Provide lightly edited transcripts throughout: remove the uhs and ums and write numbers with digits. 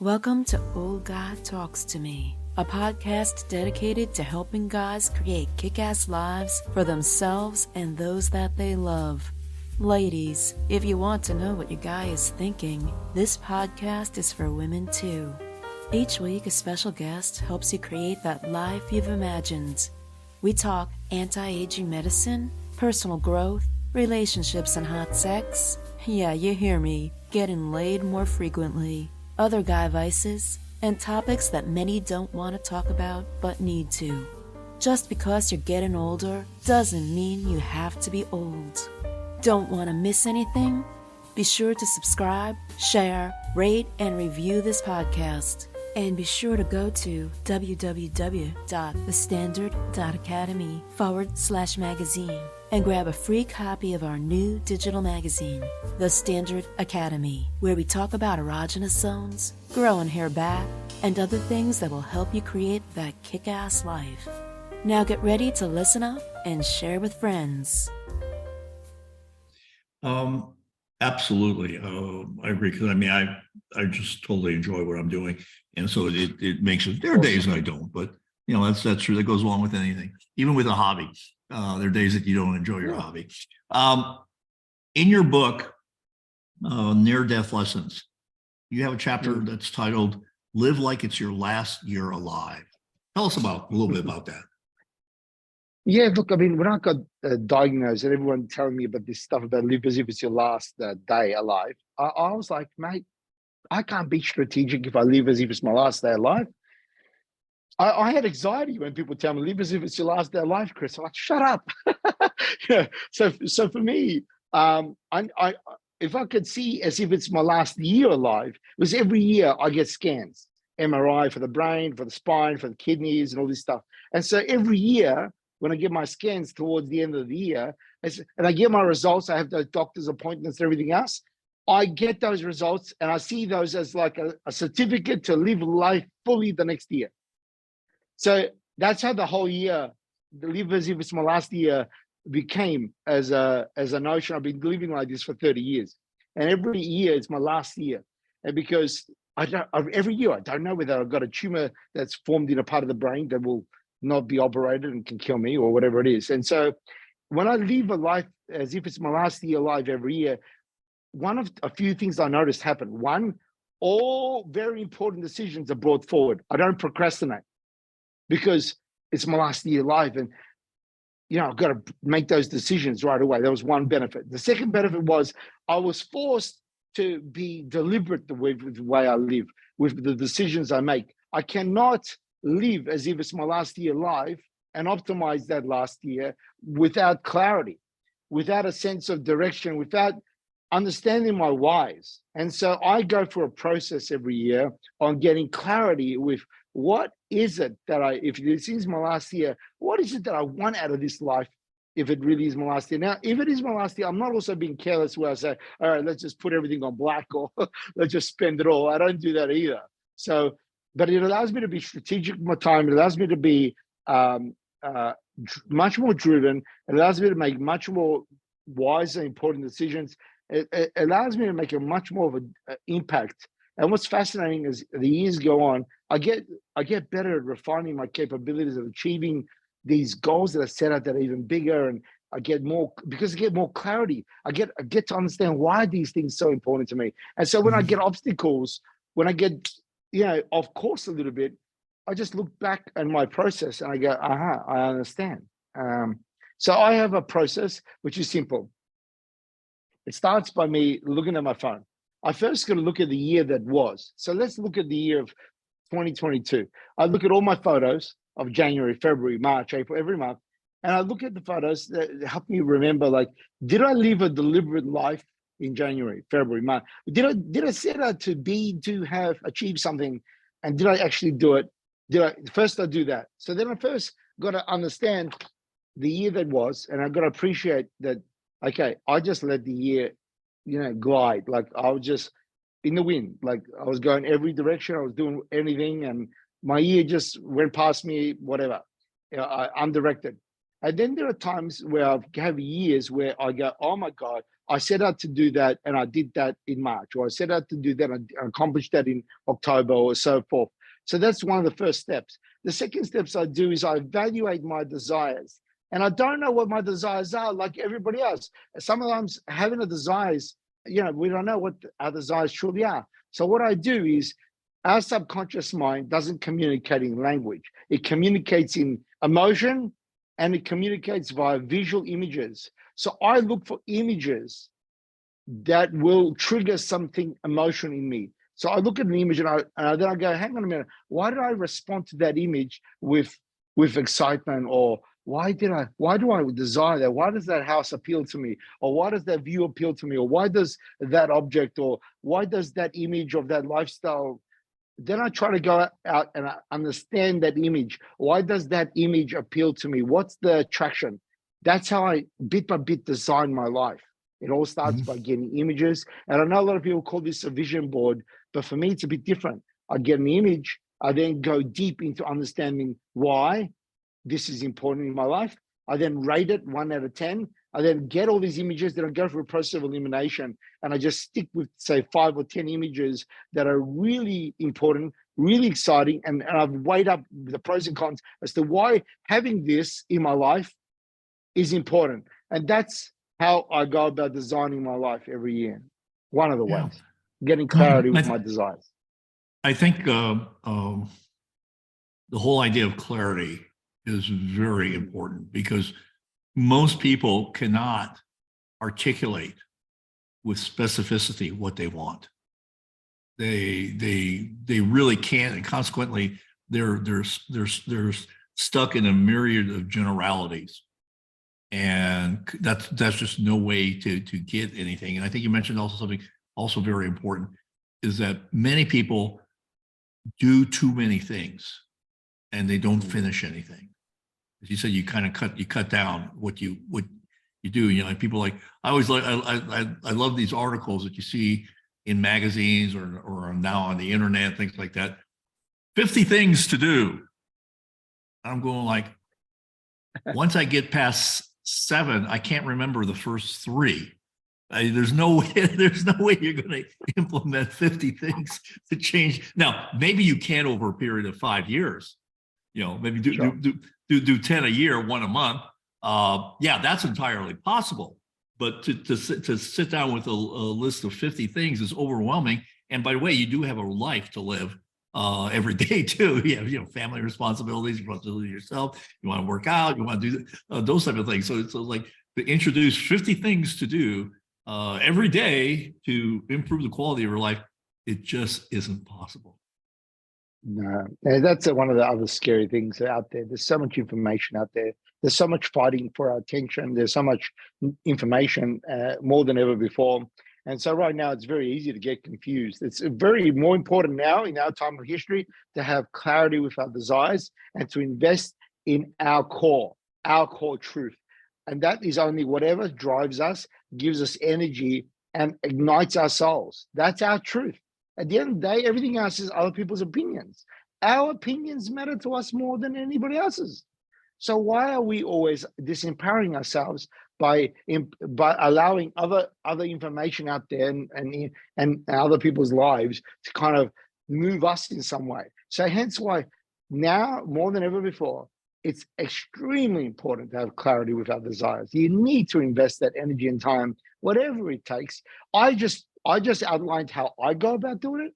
Welcome to Old Guy Talks to Me, a podcast dedicated to helping guys create kick-ass lives for themselves and those that they love. Ladies, if you want to know what your guy is thinking, this podcast is for women too. Each week, a special guest helps you create that life you've imagined. We talk anti-aging medicine, personal growth, relationships and hot sex. Yeah, you hear me, getting laid more frequently. Other guy vices, and topics that many don't want to talk about but need to. Just because you're getting older doesn't mean you have to be old. Don't want to miss anything? Be sure to subscribe, share, rate, and review this podcast. And be sure to go to www.thestandard.academy/magazine and grab a free copy of our new digital magazine, The Standard Academy, where we talk about erogenous zones, growing hair back, and other things that will help you create that kick-ass life. Now get ready to listen up and share with friends. Absolutely. I agree, because I just totally enjoy what I'm doing. And so it makes it, there are days I don't, but that's true. That goes along with anything, even with a hobby. There are days that you don't enjoy your hobby. In your book, Near-Death Lessons, you have a chapter that's titled "Live Like It's Your Last Year Alive." Tell us a little bit about that. Yeah, look, when I got diagnosed and everyone telling me about this stuff about live as if it's your last day alive, I was like, mate, I can't be strategic if I live as if it's my last day alive. I had anxiety when people tell me live as if it's your last day alive, Chris. I'm like, shut up. Yeah. So for me, if I could see as if it's my last year alive, because every year I get scans, MRI for the brain, for the spine, for the kidneys, and all this stuff. And so every year, when I get my scans towards the end of the year, and I get my results, I have those doctor's appointments and everything else, I get those results and I see those as like a certificate to live life fully the next year. So that's how the whole year, the live as if it's my last year, became as a notion. I've been living like this for 30 years. And every year it's my last year. And because every year, I don't know whether I've got a tumor that's formed in a part of the brain that will not be operated and can kill me or whatever it is. And so when I live a life as if it's my last year alive every year, one of a few things I noticed happen. One, all very important decisions are brought forward. I don't procrastinate because it's my last year alive. And, I've got to make those decisions right away. That was one benefit. The second benefit was I was forced to be deliberate with the way I live, with the decisions I make. I cannot live as if it's my last year alive and optimize that last year without clarity, without a sense of direction, without understanding my whys. And so I go through a process every year on getting clarity with what is it that if this is my last year, what is it that I want out of this life if it really is my last year? Now, if it is my last year, I'm not also being careless where I say, all right, let's just put everything on black or let's just spend it all. I don't do that either. So, but it allows me to be strategic with my time. It allows me to be much more driven. It allows me to make much more wise and important decisions. It allows me to make a much more of an impact. And what's fascinating is the years go on, I get better at refining my capabilities of achieving these goals that are set out that are even bigger. And I get more, because I get more clarity. I get to understand why these things are so important to me. And so when I get obstacles, when I get off course a little bit, I just look back at my process and I go, I understand. So I have a process which is simple. It starts by me looking at my phone. I first got to look at the year that was. So let's look at the year of 2022. I look at all my photos of January, February, March, April, every month. And I look at the photos that help me remember, like, did I live a deliberate life in January, February, March? Did I set out to have achieved something, and did I actually do it? First I do that. So then I first got to understand the year that was, and I got to appreciate that. Okay, I just let the year, glide. Like I was just in the wind. Like I was going every direction. I was doing anything, and my year just went past me. Whatever, undirected. And then there are times where I have years where I go, oh my God, I set out to do that and I did that in March, or I set out to do that and I accomplished that in October, or so forth. So that's one of the first steps. The second steps I do is I evaluate my desires. And I don't know what my desires are, like everybody else. Sometimes having a desires, we don't know what our desires truly are. So what I do is, our subconscious mind doesn't communicate in language. It communicates in emotion, and it communicates via visual images. So I look for images that will trigger something emotional in me. So I look at an image and then I go, hang on a minute, why did I respond to that image with excitement? Or why do I desire that? Why does that house appeal to me? Or why does that view appeal to me? Or why does that object, or why does that image of that lifestyle? Then I try to go out and I understand that image. Why does that image appeal to me? What's the attraction? That's how I bit by bit design my life. It all starts by getting images. And I know a lot of people call this a vision board, but for me, it's a bit different. I get an image. I then go deep into understanding why this is important in my life. I then rate it 1 out of 10. I then get all these images, then I go through a process of elimination, and I just stick with, say, 5 or 10 images that are really important, really exciting, and I've weighed up the pros and cons as to why having this in my life is important. And that's how I go about designing my life every year. One of the ways, getting clarity with my desires. I think the whole idea of clarity is very important, because most people cannot articulate with specificity what they want. They really can't, and consequently, they're stuck in a myriad of generalities, and that's just no way to get anything. And I think you mentioned also something also very important, is that many people do too many things and they don't finish anything. As you said, you kind of cut down what you do. And people like, I love these articles that you see in magazines or now on the internet, things like that. 50 things to do. I'm going like, once I get past 7, I can't remember the first 3. There's no way you're going to implement 50 things to change. Now, maybe you can over a period of 5 years. Maybe do 10 a year, 1 a month. Yeah, that's entirely possible. But to sit down with a list of 50 things is overwhelming. And by the way, you do have a life to live every day too. You have family responsibilities, responsibility yourself. You want to work out. You want to do those type of things. So it's like to introduce 50 things to do every day to improve the quality of your life. It just isn't possible. No, that's one of the other scary things out there. There's so much information out there. There's so much fighting for our attention. There's so much information more than ever before. And so right now, it's very easy to get confused. It's very more important now in our time of history to have clarity with our desires and to invest in our core truth. And that is only whatever drives us, gives us energy, and ignites our souls. That's our truth. At the end of the day, everything else is other people's opinions. Our opinions matter to us more than anybody else's. So why are we always disempowering ourselves by allowing other information out there and other people's lives to kind of move us in some way? So hence why now more than ever before, it's extremely important to have clarity with our desires. You need to invest that energy and time, whatever it takes. I just outlined how I go about doing it.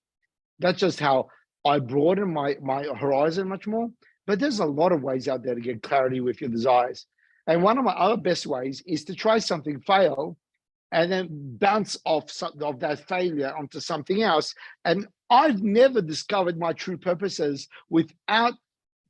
That's just how I broaden my horizon much more. But there's a lot of ways out there to get clarity with your desires. And one of my other best ways is to try something, fail, and then bounce off of that failure onto something else. And I've never discovered my true purposes without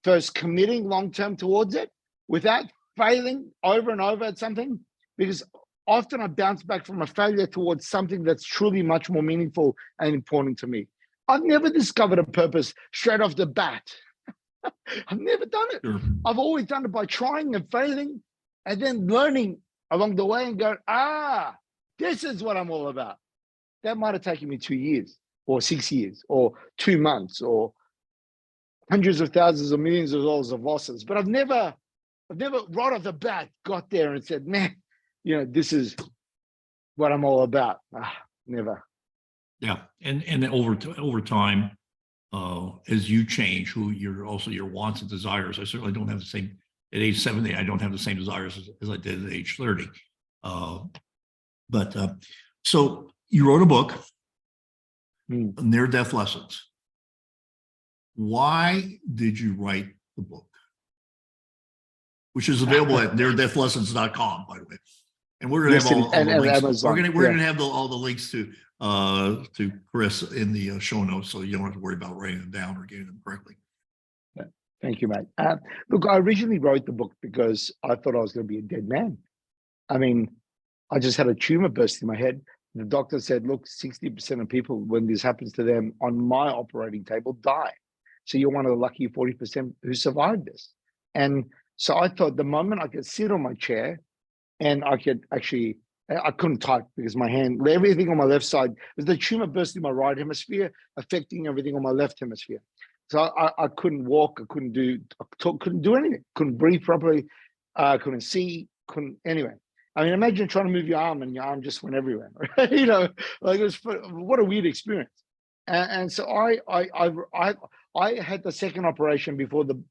first committing long-term towards it, without failing over and over at something, because often I bounce back from a failure towards something that's truly much more meaningful and important to me. I've never discovered a purpose straight off the bat. I've never done it. Sure. I've always done it by trying and failing and then learning along the way and going, this is what I'm all about. That might have taken me 2 years or 6 years or 2 months or hundreds of thousands of millions of dollars of losses. But I've never right off the bat got there and said, man, this is what I'm all about. Never. Yeah. And over time, as you change who your wants and desires, I certainly don't have the same at age 70. I don't have the same desires as I did at age 30. So you wrote a book, Near-Death Lessons. Why did you write the book? Which is available at neardeathlessons.com, by the way. And we're going to have all the links. We're going to have all the links to Chris in the show notes, so you don't have to worry about writing them down or getting them correctly. Thank you, mate. Look, I originally wrote the book because I thought I was going to be a dead man. I mean, I just had a tumor burst in my head. The doctor said, look, 60% of people, when this happens to them on my operating table, die. So you're one of the lucky 40% who survived this. And so I thought the moment I could sit on my chair and I could actually, I couldn't type because my hand, everything on my left side, was the tumor burst in my right hemisphere, affecting everything on my left hemisphere. So I couldn't walk, I couldn't talk, couldn't do anything, couldn't breathe properly, couldn't see, anyway. I mean, imagine trying to move your arm and your arm just went everywhere, right? You know, like what a weird experience. And so I had the second operation before the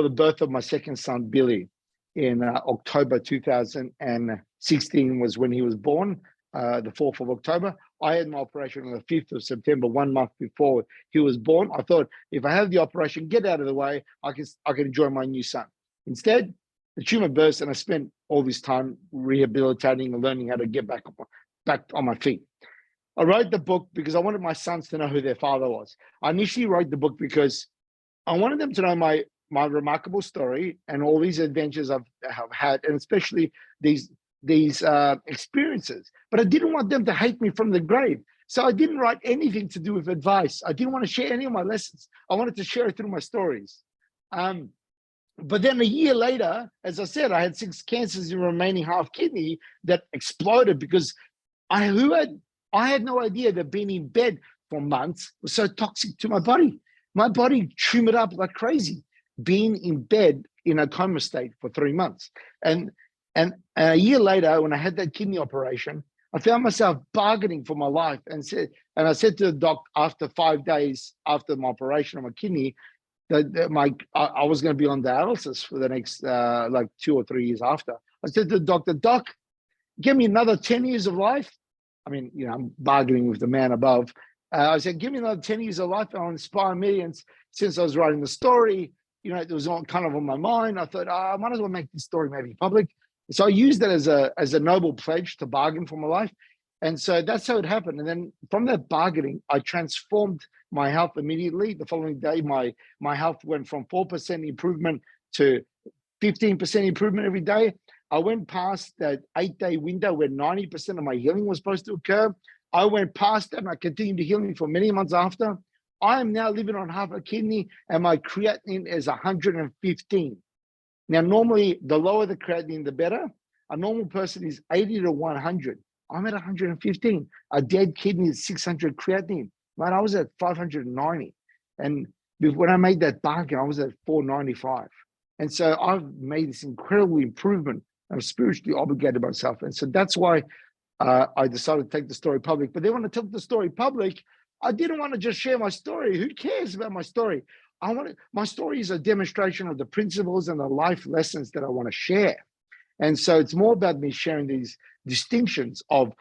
birth of my second son, Billy, in October 2016 was when he was born, the 4th of October. I had my operation on the 5th of September, 1 month before he was born. I thought if I have the operation, get out of the way, I can enjoy my new son. Instead, the tumor burst and I spent all this time rehabilitating and learning how to get back on my feet. I wrote the book because I wanted my sons to know who their father was. I initially wrote the book because I wanted them to know my remarkable story and all these adventures I've had, and especially these experiences. But I didn't want them to hate me from the grave. So I didn't write anything to do with advice. I didn't want to share any of my lessons. I wanted to share it through my stories. But then a year later, as I said, I had 6 cancers in the remaining half kidney that exploded because I had no idea that being in bed for months was so toxic to my body. My body tumored up like crazy, being in bed in a coma state for 3 months. And a year later, when I had that kidney operation, I found myself bargaining for my life and I said to the doc after 5 days after my operation on my kidney, that I was going to be on dialysis for the next like 2 or 3 years after. I said to the doctor, Doc, give me another 10 years of life. I mean, you know, I'm bargaining with the man above. I said, give me another 10 years of life. I'll inspire millions. Since I was writing the story, you know, it was all kind of on my mind. I thought, I might as well make this story maybe public. So I used it as a noble pledge to bargain for my life. And so that's how it happened. And then from that bargaining, I transformed my health immediately. The following day, my health went from 4% improvement to 15% improvement every day. I went past that 8-day window where 90% of my healing was supposed to occur. I went past that and I continued to heal me for many months after. I am now living on half a kidney and my creatinine is 115. Now, normally the lower the creatinine, the better. A normal person is 80 to 100. I'm at 115. A dead kidney is 600 creatinine. Right? I was at 590. And when I made that bargain, I was at 495. And so I've made this incredible improvement. I'm spiritually obligated myself. And so that's why I decided to take the story public. But then when I took the story public, I didn't want to just share my story. Who cares about my story? My story is a demonstration of the principles and the life lessons that I want to share. And so it's more about me sharing these distinctions of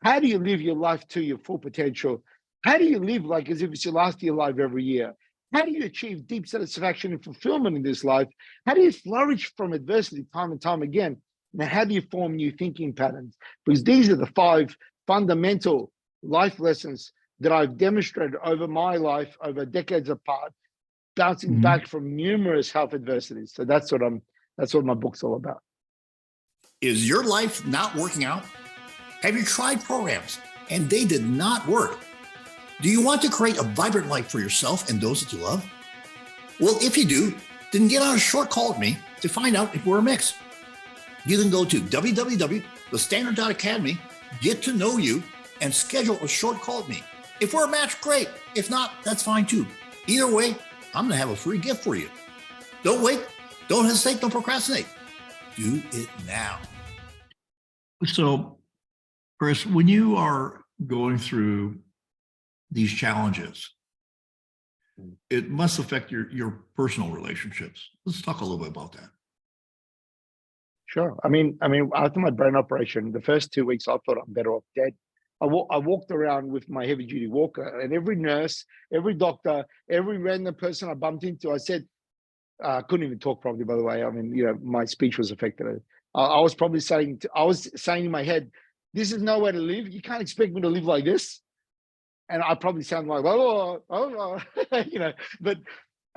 how do you live your life to your full potential? How do you live like as if it's your last year alive every year? How do you achieve deep satisfaction and fulfillment in this life? How do you flourish from adversity time and time again? Now, how do you form new thinking patterns? Because these are the 5 fundamental life lessons that I've demonstrated over my life, over decades apart, bouncing back from numerous health adversities. So that's what my book's all about. Is your life not working out? Have you tried programs and they did not work? Do you want to create a vibrant life for yourself and those that you love? Well, if you do, then get on a short call with me to find out if we're a mix. You can go to www.thestandard.academy, get to know you, and schedule a short call with me. If we're a match, great. If not, that's fine too. Either way, I'm going to have a free gift for you. Don't wait. Don't hesitate. Don't procrastinate. Do it now. So Chris, when you are going through these challenges, it must affect your personal relationships. Let's talk a little bit about that. Sure. I mean, after my brain operation, the first 2 weeks, I thought I'm better off dead. I walked around with my heavy duty walker, and every nurse, every doctor, every random person I bumped into, I said, I couldn't even talk properly, by the way. I mean, my speech was affected. I was probably saying, I was saying in my head, this is nowhere to live. You can't expect me to live like this. And I probably sound like, but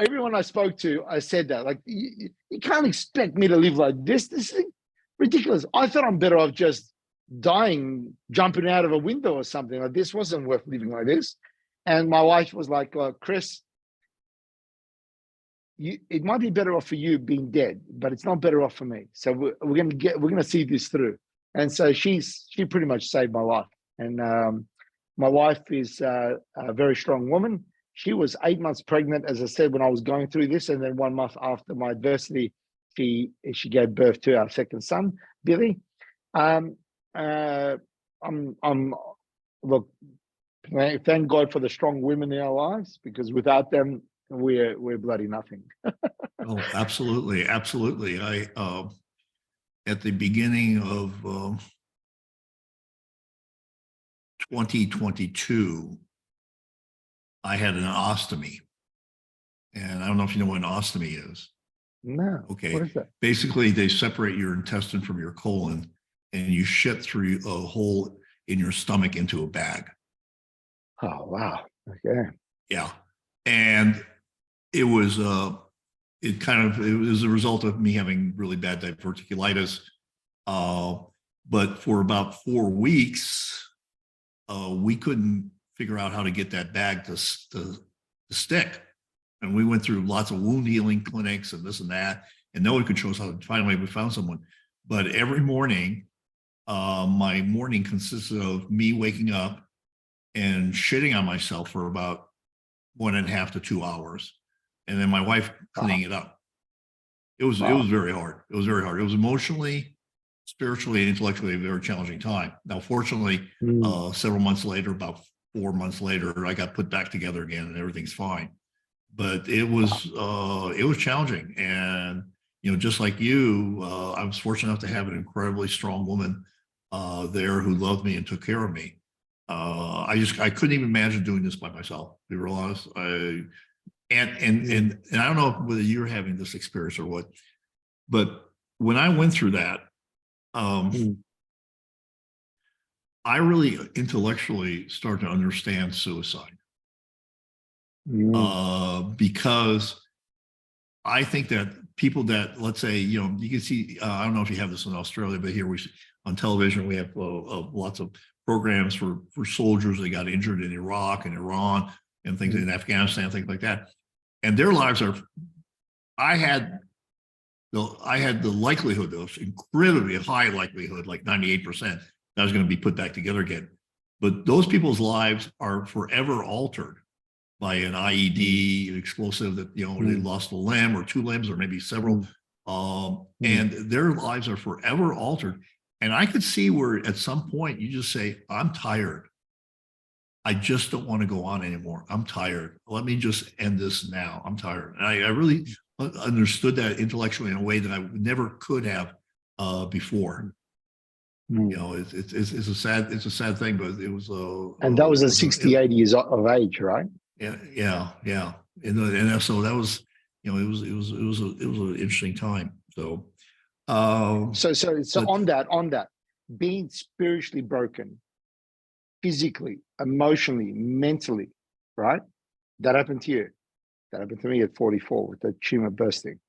everyone I spoke to, I said that, like, you can't expect me to live like this. This is ridiculous. I thought I'm better off just dying, jumping out of a window or something. Like, this wasn't worth living like this. And my wife was like, Chris, it might be better off for you being dead, but it's not better off for me. So we're gonna see this through. And so she pretty much saved my life. And my wife is a very strong woman. She was 8 months pregnant, as I said, when I was going through this, and then 1 month after my adversity, she gave birth to our second son, Billy. Look, thank God for the strong women in our lives, because without them, we're bloody nothing. Oh, absolutely, absolutely. I at the beginning of 2022, I had an ostomy, and I don't know if you know what an ostomy is. No. Okay. What is that? Basically, they separate your intestine from your colon, and you shit through a hole in your stomach into a bag. Oh, wow. Okay. Yeah, and it was it was a result of me having really bad diverticulitis. But for about 4 weeks, we couldn't figure out how to get that bag to stick. And we went through lots of wound healing clinics and this and that, and no one could show us how to. Finally, we found someone. But every morning, my morning consisted of me waking up and shitting on myself for about 1.5 to 2 hours, and then my wife cleaning it up. It was very hard. It was very hard. It was emotionally, spiritually, and intellectually a very challenging time. Now, fortunately, several months later, about 4 months later, I got put back together again, and everything's fine. But it was challenging, and just like you, I was fortunate enough to have an incredibly strong woman there who loved me and took care of me. I couldn't even imagine doing this by myself, to be real honest. And I don't know whether you're having this experience or what, but when I went through that, I really intellectually started to understand suicide. Because I think that people that, let's say, you can see, I don't know if you have this in Australia, but here on television, we have lots of programs for soldiers that got injured in Iraq and Iran and things in Afghanistan, things like that. And their lives I had the likelihood, those incredibly high likelihood, like 98%, that I was going to be put back together again. But those people's lives are forever altered by an IED, an explosive that, they lost a limb or 2 limbs or maybe several. And their lives are forever altered. And I could see where at some point you just say, I'm tired. I just don't want to go on anymore. I'm tired. Let me just end this now. I'm tired. And I really understood that intellectually in a way that I never could have before. It's a sad thing, but it was. And that was at 68 years of age, right? Yeah. And so that was, it was an interesting time. So. So on that, being spiritually broken, physically, emotionally, mentally, right? That happened to you. That happened to me at 44 with the tumor bursting.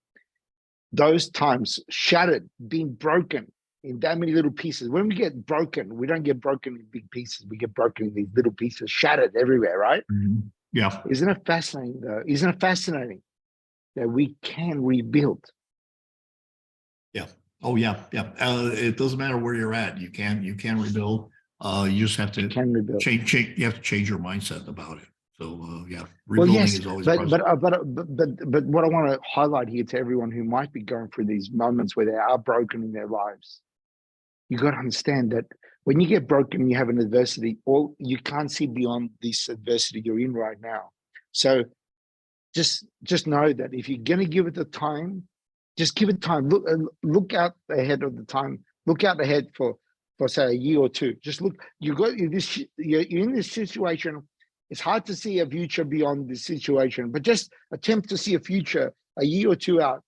Those times, shattered, being broken in that many little pieces. When we get broken, we don't get broken in big pieces. We get broken in these little pieces, shattered everywhere, right? Mm-hmm. Yeah. Isn't it fascinating, though? Isn't it fascinating that we can rebuild? Yeah. Oh, yeah. It doesn't matter where you're at. You can rebuild. You just have to change. You have to change your mindset about it. So rebuilding is always a process. But what I want to highlight here to everyone who might be going through these moments where they are broken in their lives, you got to understand that when you get broken, you have an adversity, or you can't see beyond this adversity you're in right now. So just know that if you're going to give it the time, just give it time. Look out ahead of the time. Look out ahead for say a year or two. Just look. You're in this situation. It's hard to see a future beyond this situation, but just attempt to see a future a year or two out.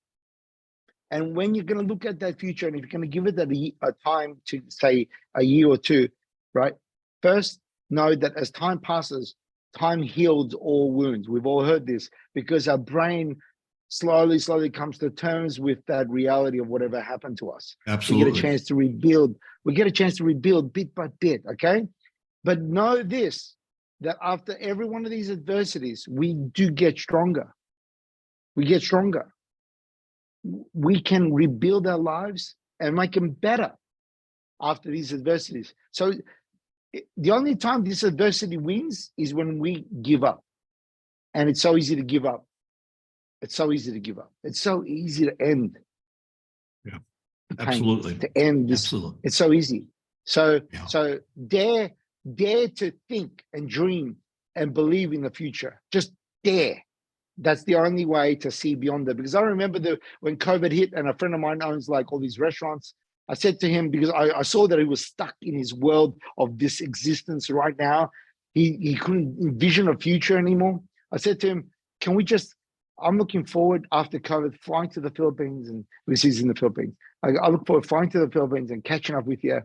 And when you're going to look at that future, and if you're going to give it a time to say a year or two, right? First, know that as time passes, time heals all wounds. We've all heard this because our brain slowly comes to terms with that reality of whatever happened to us. Absolutely. We get a chance to rebuild. We get a chance to rebuild bit by bit, okay? But know this, that after every one of these adversities, we do get stronger. We get stronger. We can rebuild our lives and make them better after these adversities. So the only time this adversity wins is when we give up. And it's so easy to give up. It's so easy to give up. It's so easy to end. Yeah, absolutely. To end this. Absolutely. It's so easy. So Yeah. so dare to think and dream and believe in the future. Just dare. That's the only way to see beyond it. Because I remember when COVID hit, and a friend of mine owns like all these restaurants. I said to him, because I saw that he was stuck in his world of this existence right now. He couldn't envision a future anymore. I said to him, can we just, I'm looking forward after COVID flying to the Philippines, and this is in the Philippines. I look forward flying to the Philippines and catching up with you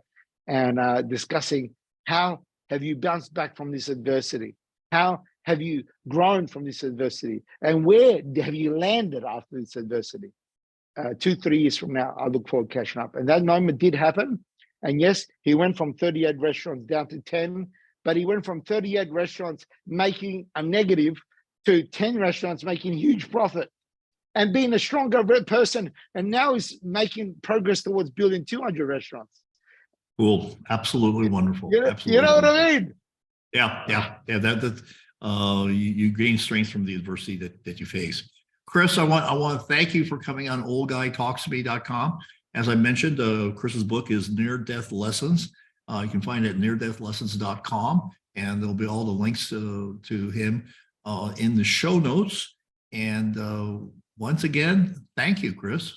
and discussing how have you bounced back from this adversity? How have you grown from this adversity? And where have you landed after this adversity? 2-3 years from now, I look forward to catching up. And that moment did happen. And yes, he went from 38 restaurants down to 10, but he went from 38 restaurants making a negative to 10 restaurants making huge profit and being a stronger person. And now he's making progress towards building 200 restaurants. Cool. Absolutely wonderful. Absolutely You know what wonderful. I mean? Yeah. That you gain strength from the adversity that you face. Chris, I want to thank you for coming on oldguytalkstome.com. As I mentioned, Chris's book is Near Death Lessons. You can find it at neardeathlessons.com, and there'll be all the links to him in the show notes. And once again, thank you, Chris.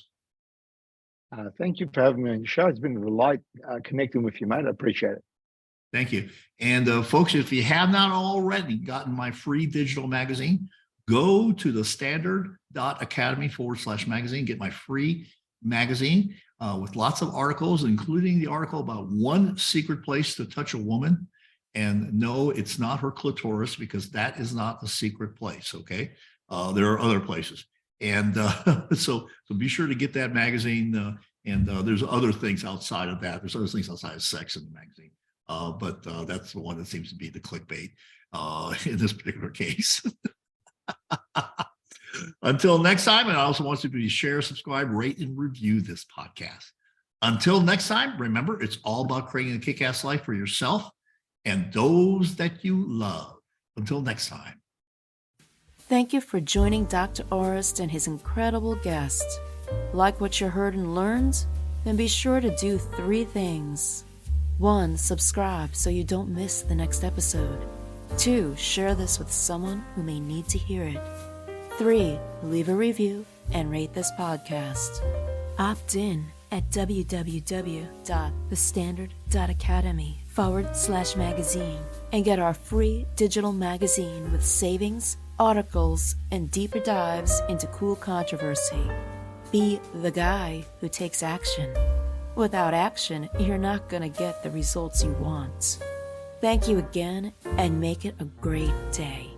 Thank you for having me on your show. It's been a delight connecting with you, mate. I appreciate it. Thank you. And folks, if you have not already gotten my free digital magazine, go to the standard.academy/magazine, get my free magazine with lots of articles, including the article about one secret place to touch a woman. And no, it's not her clitoris, because that is not the secret place. Okay. There are other places. And so be sure to get that magazine. And there's other things outside of that. There's other things outside of sex in the magazine. But that's the one that seems to be the clickbait in this particular case. Until next time, and I also want you to share, subscribe, rate, and review this podcast. Until next time, remember, it's all about creating a kick-ass life for yourself and those that you love. Until next time. Thank you for joining Dr. Orist and his incredible guest. Like what you heard and learned? Then be sure to do 3 things. 1, subscribe so you don't miss the next episode. 2, share this with someone who may need to hear it. 3, leave a review and rate this podcast. Opt in at www.thestandard.academy/magazine and get our free digital magazine with savings, articles, and deeper dives into cool controversy. Be the guy who takes action. Without action, you're not going to get the results you want. Thank you again, and make it a great day.